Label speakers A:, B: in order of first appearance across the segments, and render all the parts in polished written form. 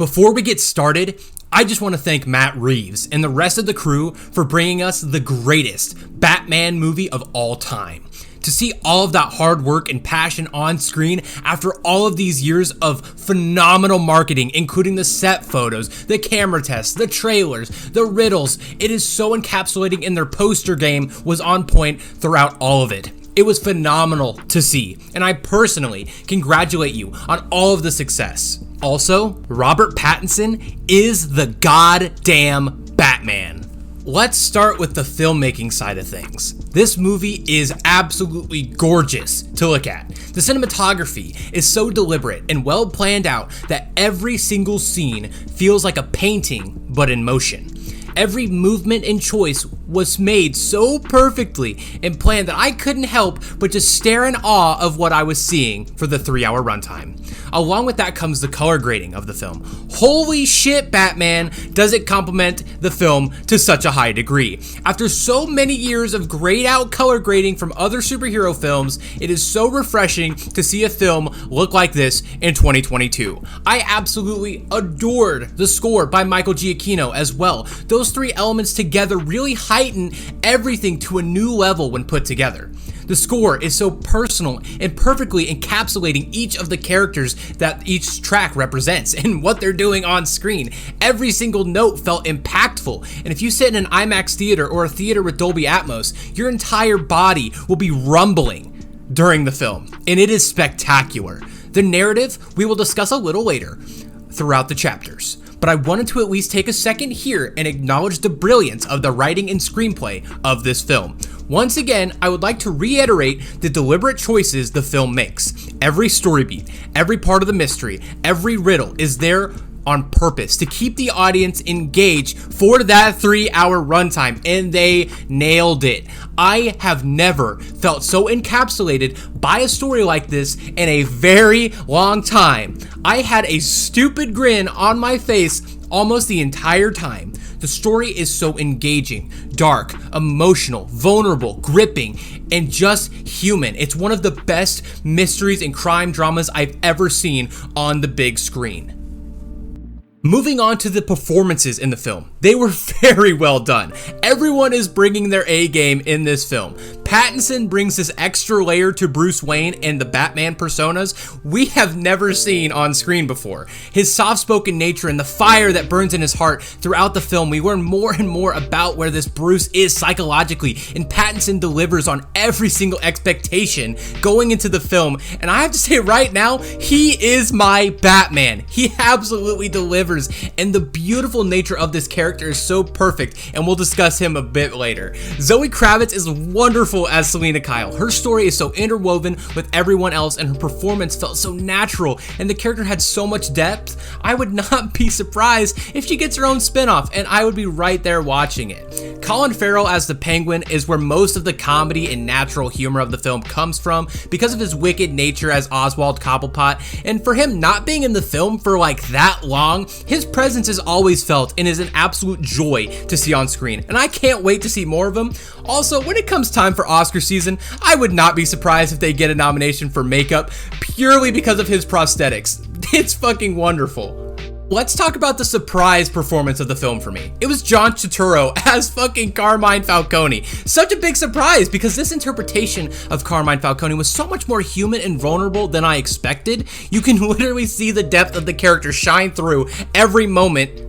A: Before we get started, I just want to thank Matt Reeves and the rest of the crew for bringing us the greatest Batman movie of all time. To see all of that hard work and passion on screen after all of these years of phenomenal marketing, including the set photos, the camera tests, the trailers, the riddles, it is so encapsulating, and their poster game was on point throughout all of it. It was phenomenal to see, and I personally congratulate you on all of the success. Also, Robert Pattinson is the goddamn Batman. Let's start with the filmmaking side of things. This movie is absolutely gorgeous to look at. The cinematography is so deliberate and well planned out that every single scene feels like a painting, but in motion. Every movement and choice was made so perfectly and planned that I couldn't help but just stare in awe of what I was seeing for the 3-hour runtime. Along with that comes the color grading of the film. Holy shit, Batman, does it complement the film to such a high degree. After so many years of grayed out color grading from other superhero films, it is so refreshing to see a film look like this in 2022. I absolutely adored the score by Michael Giacchino as well. Those three elements together really heighten everything to a new level when put together. The score is so personal and perfectly encapsulating each of the characters that each track represents and what they're doing on screen. Every single note felt impactful, and if you sit in an IMAX theater or a theater with Dolby Atmos, your entire body will be rumbling during the film, and it is spectacular. The narrative we will discuss a little later throughout the chapters, but I wanted to at least take a second here and acknowledge the brilliance of the writing and screenplay of this film. Once again, I would like to reiterate the deliberate choices the film makes. Every story beat, every part of the mystery, every riddle is there on purpose to keep the audience engaged for that 3-hour runtime, and they nailed it. I have never felt so encapsulated by a story like this in a very long time. I had a stupid grin on my face almost the entire time. The story is so engaging, dark, emotional, vulnerable, gripping, and just human. It's one of the best mysteries and crime dramas I've ever seen on the big screen. Moving on to the performances in the film. They were very well done. Everyone is bringing their A game in this film. Pattinson brings this extra layer to Bruce Wayne and the Batman personas we have never seen on screen before. His soft-spoken nature and the fire that burns in his heart throughout the film, we learn more and more about where this Bruce is psychologically, and Pattinson delivers on every single expectation going into the film, and I have to say right now, he is my Batman. He absolutely delivers, and the beautiful nature of this character is so perfect, and we'll discuss him a bit later. Zoe Kravitz is wonderful as Selina Kyle. Her story is so interwoven with everyone else, and her performance felt so natural, and the character had so much depth. I would not be surprised if she gets her own spinoff, and I would be right there watching it. Colin Farrell as the Penguin is where most of the comedy and natural humor of the film comes from because of his wicked nature as Oswald Cobblepot, and for him not being in the film for like that long, his presence is always felt and is an absolute joy to see on screen, and I can't wait to see more of him. Also, when it comes time for Oscar season, I would not be surprised if they get a nomination for makeup purely because of his prosthetics. It's fucking wonderful. Let's talk about the surprise performance of the film for me. It was John Turturro as fucking Carmine Falcone. Such a big surprise because this interpretation of Carmine Falcone was so much more human and vulnerable than I expected. You can literally see the depth of the character shine through every moment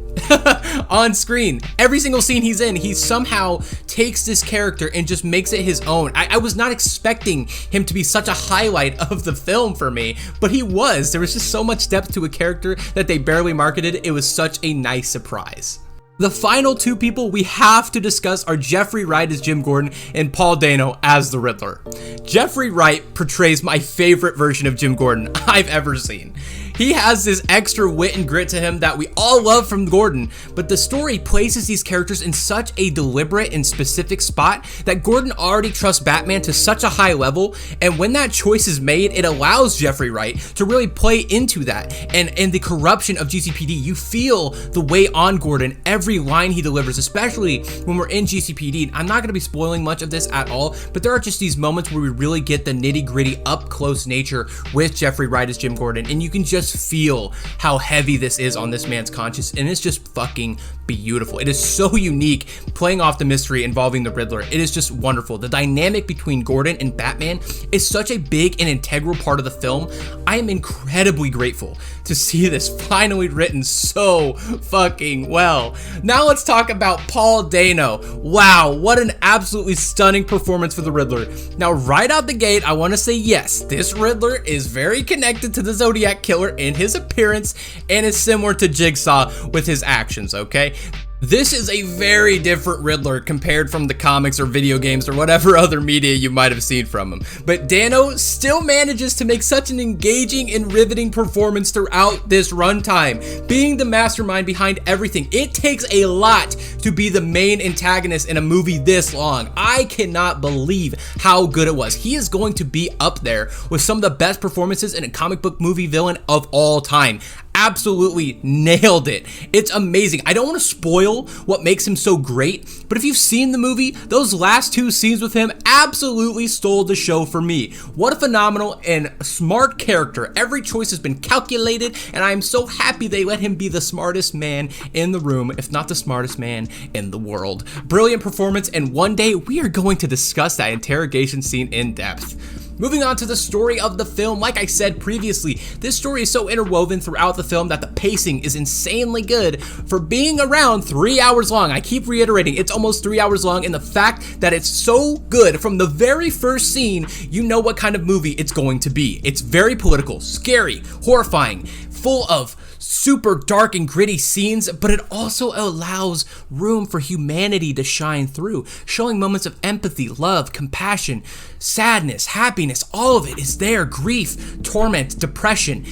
A: on screen. Every single scene he's in, he somehow takes this character and just makes it his own. I was not expecting him to be such a highlight of the film for me, but he was. There was just so much depth to a character that they barely marketed. It was such a nice surprise. The final two people we have to discuss are Jeffrey Wright as Jim Gordon and Paul Dano as the Riddler. Jeffrey Wright portrays my favorite version of Jim Gordon I've ever seen. He has this extra wit and grit to him that we all love from Gordon, but the story places these characters in such a deliberate and specific spot that Gordon already trusts Batman to such a high level, and when that choice is made, it allows Jeffrey Wright to really play into that, and the corruption of GCPD. You feel the weight on Gordon every line he delivers, especially when we're in GCPD. I'm not going to be spoiling much of this at all, but there are just these moments where we really get the nitty-gritty, up-close nature with Jeffrey Wright as Jim Gordon, and you can just just feel how heavy this is on this man's conscience, and it's just fucking beautiful. It is so unique, playing off the mystery involving the Riddler. It is just wonderful. The dynamic between Gordon and Batman is such a big and integral part of the film. I am incredibly grateful to see this finally written so fucking well. Now let's talk about Paul Dano. Wow, what an absolutely stunning performance for the Riddler. Now right out the gate, I want to say yes, this Riddler is very connected to the Zodiac Killer in his appearance and is similar to Jigsaw with his actions, okay? This is a very different Riddler compared from the comics or video games or whatever other media you might have seen from him. But Dano still manages to make such an engaging and riveting performance throughout this runtime. Being the mastermind behind everything, it takes a lot to be the main antagonist in a movie this long. I cannot believe how good it was. He is going to be up there with some of the best performances in a comic book movie villain of all time. Absolutely nailed it. It's amazing. I don't want to spoil what makes him so great, but if you've seen the movie, those last 2 scenes with him absolutely stole the show for me. What a phenomenal and smart character. Every choice has been calculated, and I am so happy they let him be the smartest man in the room, if not the smartest man in the world. Brilliant performance, and one day we are going to discuss that interrogation scene in depth. Moving on to the story of the film, like I said previously, this story is so interwoven throughout the film that the pacing is insanely good for being around 3 hours long. I keep reiterating, it's almost 3 hours long, and the fact that it's so good from the very first scene, you know what kind of movie it's going to be. It's very political, scary, horrifying, full of super dark and gritty scenes, but it also allows room for humanity to shine through, showing moments of empathy, love, compassion, sadness, happiness. All of it is there. Grief, torment, depression,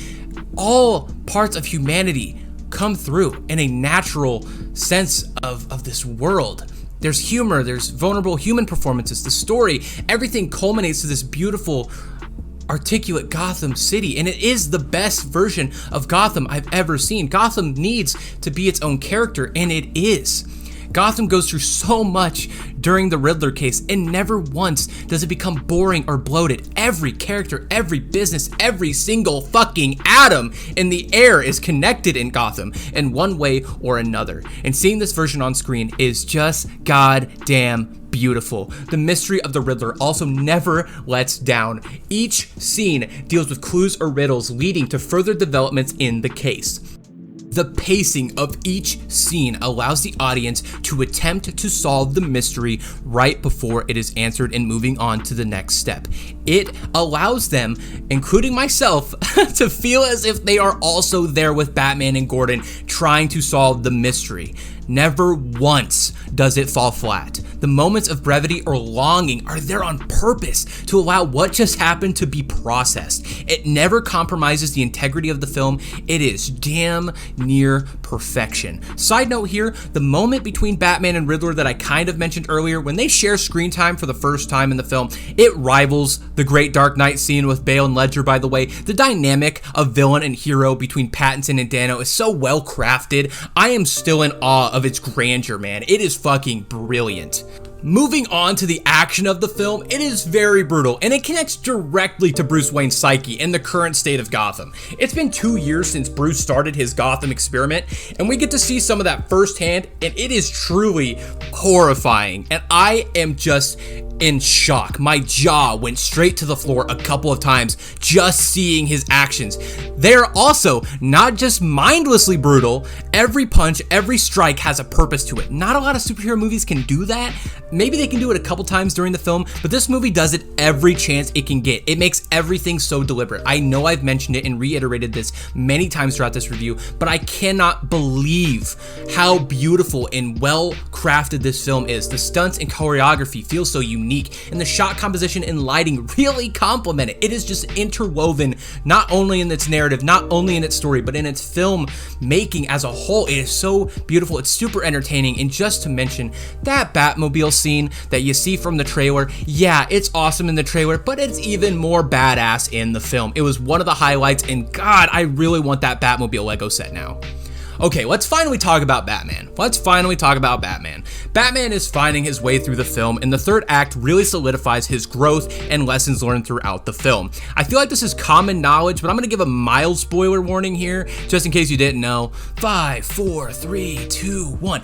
A: all parts of humanity come through in a natural sense of this world. There's humor, there's vulnerable human performances, the story, everything culminates to this beautiful, articulate Gotham City, and it is the best version of Gotham I've ever seen. Gotham needs to be its own character, and it is. Gotham goes through so much during the Riddler case, and never once does it become boring or bloated. Every character, every business, every single fucking atom in the air is connected in Gotham in one way or another. And seeing this version on screen is just goddamn beautiful. The mystery of the Riddler also never lets down. Each scene deals with clues or riddles leading to further developments in the case. The pacing of each scene allows the audience to attempt to solve the mystery right before it is answered and moving on to the next step. It allows them, including myself, to feel as if they are also there with Batman and Gordon trying to solve the mystery. Never once does it fall flat. The moments of brevity or longing are there on purpose to allow what just happened to be processed. It never compromises the integrity of the film. It is damn near perfection. Side note here, the moment between Batman and Riddler that I kind of mentioned earlier, when they share screen time for the first time in the film, it rivals the great Dark Knight scene with Bale and Ledger, by the way. The dynamic of villain and hero between Pattinson and Dano is so well crafted. I am still in awe of its grandeur, man. It is fucking brilliant. Moving on to the action of the film, it is very brutal, and it connects directly to Bruce Wayne's psyche and the current state of Gotham. It's been 2 years since Bruce started his Gotham experiment, and we get to see some of that firsthand, and it is truly horrifying, and I am just in shock. My jaw went straight to the floor a couple of times just seeing his actions. They're also not just mindlessly brutal. Every punch, every strike has a purpose to it. Not a lot of superhero movies can do that. Maybe they can do it a couple times during the film, but this movie does it every chance it can get. It makes everything so deliberate. I know I've mentioned it and reiterated this many times throughout this review, but I cannot believe how beautiful and well crafted this film is. The stunts and choreography feel so unique, and the shot composition and lighting really complement it. It is just interwoven not only in its narrative, not only in its story, but in its film making as a whole. It is so beautiful. It's super entertaining. And just to mention that Batmobile scene that you see from the trailer, yeah, it's awesome in the trailer, but it's even more badass in the film. It was one of the highlights, and God, I really want that Batmobile Lego set now. Okay, let's finally talk about Batman. Batman is finding his way through the film, and the third act really solidifies his growth and lessons learned throughout the film. I feel like this is common knowledge, but I'm gonna give a mild spoiler warning here, just in case you didn't know. 5, 4, 3, 2, 1.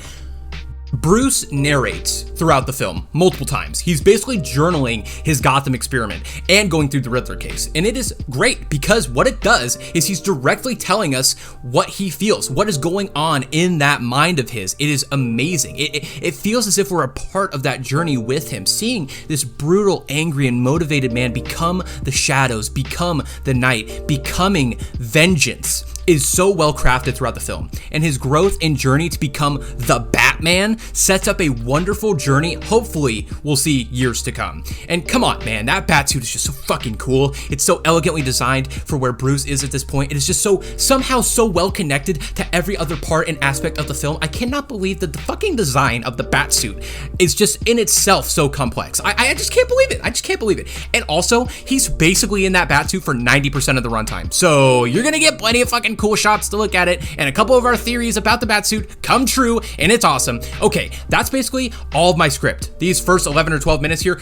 A: Bruce narrates throughout the film multiple times. He's basically journaling his Gotham experiment and going through the Riddler case. And it is great because what it does is he's directly telling us what he feels, what is going on in that mind of his. It is amazing. It feels as if we're a part of that journey with him, seeing this brutal, angry, and motivated man become the shadows, become the night, becoming vengeance. Is so well crafted throughout the film, and his growth and journey to become the Batman sets up a wonderful journey. Hopefully we'll see years to come. And come on, man, that Batsuit is just so fucking cool. It's so elegantly designed for where Bruce is at this point. It is just somehow so well connected to every other part and aspect of the film. I cannot believe that the fucking design of the Batsuit is just in itself so complex. I just can't believe it. And also, he's basically in that Batsuit for 90% of the runtime, so you're gonna get plenty of fucking cool shots to look at it, and a couple of our theories about the Batsuit come true, and it's awesome. Okay, that's basically all of my script, these first 11 or 12 minutes here.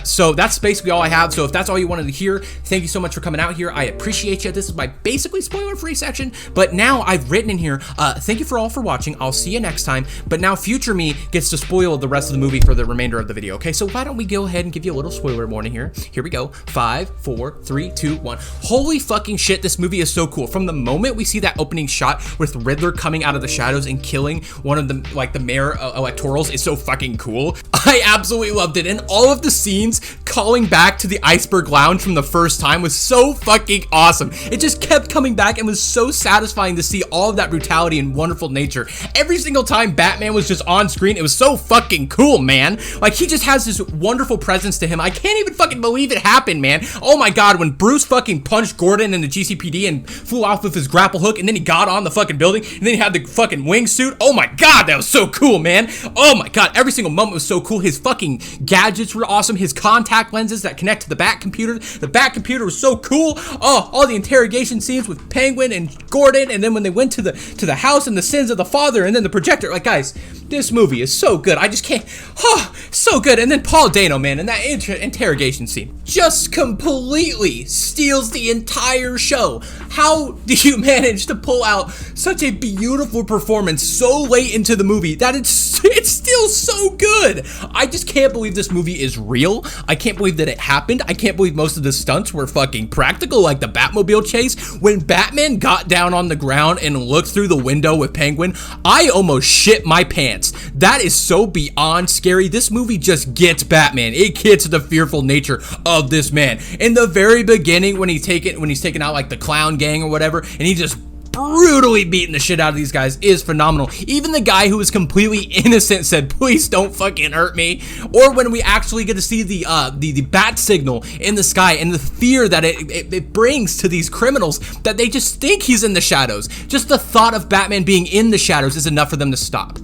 A: So that's basically all I have. So if that's all you wanted to hear, thank you so much for coming out here. I appreciate you. This is my basically spoiler-free section, but now I've written in here, thank you for all for watching. I'll see you next time, but now future me gets to spoil the rest of the movie for the remainder of the video. Okay, so why don't we go ahead and give you a little spoiler warning here. Here we go. 5, 4, 3, 2, 1. Holy fucking shit, this movie is so cool. From the moment we see that opening shot with Riddler coming out of the shadows and killing one of the, like, the mayor electorals, is so fucking cool. I absolutely loved it. And all of the scenes calling back to the Iceberg Lounge from the first time was so fucking awesome. It just kept coming back and was so satisfying to see all of that brutality and wonderful nature. Every single time Batman was just on screen, it was so fucking cool, man. Like, he just has this wonderful presence to him. I can't even fucking believe it happened, man. Oh my god, when Bruce fucking punched Gordon in the GCPD and flew off with his grapple hook, and then he got on the fucking building, and then he had the fucking wingsuit. Oh my god, that was so cool, man. Oh my god, every single moment was so cool. His fucking gadgets were awesome. His contact lenses that connect to the Bat computer. The Bat computer was so cool. Oh, all the interrogation scenes with Penguin and Gordon, and then when they went to the house and the sins of the father, and then the projector. Like, guys, this movie is so good. I just can't. Oh, so good. And then Paul Dano, man, in that interrogation scene just completely steals the entire show. How do you manage to pull out such a beautiful performance so late into the movie that it's still so good? I just can't believe this movie is real. I can't believe that it happened. I can't believe most of the stunts were fucking practical, like the Batmobile chase. When Batman got down on the ground and looked through the window with Penguin, I almost shit my pants. That is so beyond scary. This movie just gets Batman. It gets the fearful nature of this man. In the very beginning, when he's taking out like the clown gang or whatever, and he just brutally beating the shit out of these guys is phenomenal. Even the guy who was completely innocent said, "Please don't fucking hurt me." Or when we actually get to see the bat signal in the sky and the fear that it brings to these criminals, that they just think he's in the shadows. Just the thought of Batman being in the shadows is enough for them to stop.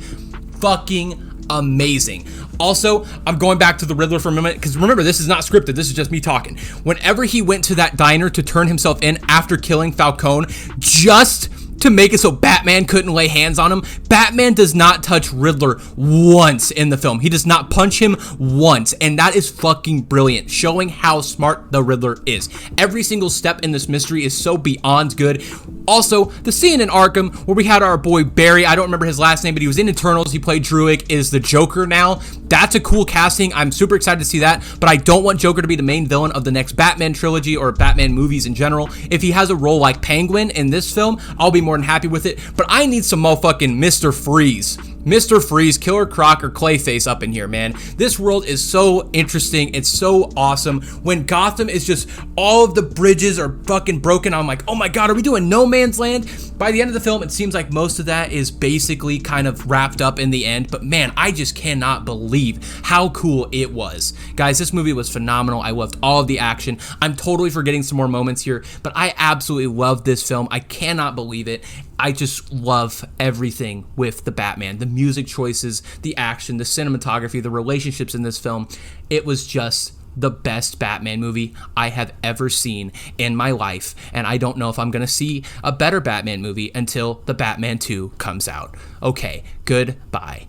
A: Fucking amazing. Also, I'm going back to the Riddler for a minute, because remember, this is not scripted, this is just me talking. Whenever he went to that diner to turn himself in after killing Falcone, just to make it so Batman couldn't lay hands on him, Batman does not touch Riddler once in the film. He does not punch him once, and that is fucking brilliant, showing how smart the Riddler is. Every single step in this mystery is so beyond good. Also, the scene in Arkham where we had our boy Barry, I don't remember his last name, but he was in Eternals, he played Druig, is the Joker now. That's a cool casting. I'm super excited to see that, but I don't want Joker to be the main villain of the next Batman trilogy or Batman movies in general. If he has a role like Penguin in this film, I'll be more than happy with it, but I need some motherfucking Mr. Freeze. Mr. Freeze, Killer Croc, or Clayface up in here, man. This world is so interesting. It's so awesome. When Gotham is just, all of the bridges are fucking broken, I'm like, oh my god, are we doing No Man's Land? By the end of the film, it seems like most of that is basically kind of wrapped up in the end, but man, I just cannot believe how cool it was. Guys, this movie was phenomenal. I loved all of the action. I'm totally forgetting some more moments here, but I absolutely loved this film. I cannot believe it. I just love everything with the Batman. The music choices, the action, the cinematography, the relationships in this film. It was just the best Batman movie I have ever seen in my life, and I don't know if I'm going to see a better Batman movie until the Batman 2 comes out. Okay, goodbye.